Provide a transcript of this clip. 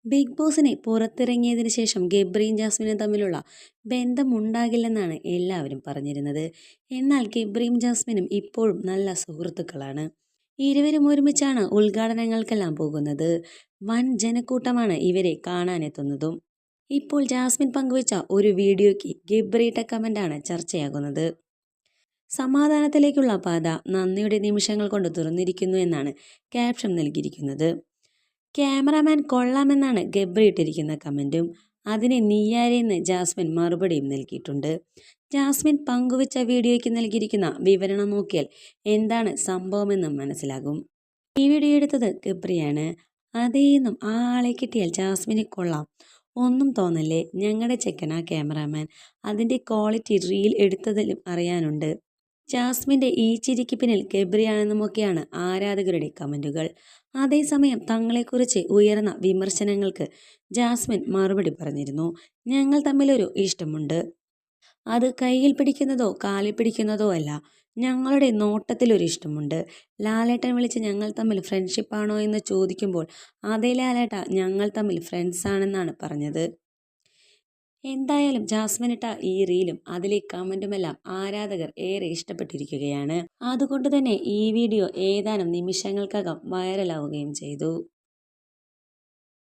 Big ബോസിനെ പുറത്തിറങ്ങിയതിന് ശേഷം ഗബ്രിയും ജാസ്മിനും തമ്മിലുള്ള ബന്ധമുണ്ടാകില്ലെന്നാണ് എല്ലാവരും പറഞ്ഞിരുന്നത്. എന്നാൽ ഗബ്രിയും ജാസ്മിനും ഇപ്പോഴും നല്ല സുഹൃത്തുക്കളാണ്. ഇരുവരും ഒരുമിച്ചാണ് ഉദ്ഘാടനങ്ങൾക്കെല്ലാം പോകുന്നത്. വൻ ജനക്കൂട്ടമാണ് ഇവരെ കാണാനെത്തുന്നതും. ഇപ്പോൾ ജാസ്മിൻ പങ്കുവച്ച ഒരു വീഡിയോയ്ക്ക് ഗബ്രിയിട്ട കമന്റാണ് ചർച്ചയാകുന്നത്. സമാധാനത്തിലേക്കുള്ള പാത നന്ദിയുടെ നിമിഷങ്ങൾ കൊണ്ട് തുറന്നിരിക്കുന്നു എന്നാണ് ക്യാപ്ഷൻ നൽകിയിരിക്കുന്നത്. ക്യാമറാമാൻ കൊള്ളാമെന്നാണ് ഗബ്രി ഇട്ടിരിക്കുന്ന കമന്റും. അതിന് നീയാരെന്ന് ജാസ്മിൻ മറുപടിയും നൽകിയിട്ടുണ്ട്. ജാസ്മിൻ പങ്കുവച്ച വീഡിയോയ്ക്ക് നൽകിയിരിക്കുന്ന വിവരണം നോക്കിയാൽ എന്താണ് സംഭവമെന്നും മനസ്സിലാകും. ഈ വീഡിയോ എടുത്തത് ഗബ്രിയാണ്. അതേന്നും ആ ആളെ കിട്ടിയാൽ ജാസ്മിന് കൊള്ളാം, ഒന്നും തോന്നല്ലേ, ഞങ്ങളുടെ ചെക്കനാ ക്യാമറാമാൻ, അതിൻ്റെ ക്വാളിറ്റി റീൽ എടുത്തതിലും അറിയാനുണ്ട്. ജാസ്മിൻ്റെ ഈ ചിരിക്ക് പിന്നിൽ ഗബ്രിയാണെന്നുമൊക്കെയാണ് ആരാധകരുടെ കമന്റുകൾ. അതേസമയം തങ്ങളെക്കുറിച്ച് ഉയർന്ന വിമർശനങ്ങൾക്ക് ജാസ്മിൻ മറുപടി പറഞ്ഞിരുന്നു. ഞങ്ങൾ തമ്മിലൊരു ഇഷ്ടമുണ്ട്, അത് കയ്യിൽ പിടിക്കുന്നതോ കാലിൽ പിടിക്കുന്നതോ അല്ല. ഞങ്ങളുടെ നോട്ടത്തിലൊരു ഇഷ്ടമുണ്ട്. ലാലേട്ടൻ വിളിച്ച് ഞങ്ങൾ തമ്മിൽ ഫ്രണ്ട്ഷിപ്പാണോ എന്ന് ചോദിക്കുമ്പോൾ അതേ ലാലേട്ട, ഞങ്ങൾ തമ്മിൽ ഫ്രണ്ട്സാണെന്നാണ് പറഞ്ഞത്. എന്തായാലും ജാസ്മിനിട്ട ഈ റീലും അതിലെ കമന്റുമെല്ലാം ആരാധകർ ഏറെ ഇഷ്ടപ്പെട്ടിരിക്കുകയാണ്. അതുകൊണ്ട് തന്നെ ഈ വീഡിയോ ഏതാനും നിമിഷങ്ങൾക്കകം വൈറലാവുകയും ചെയ്തു.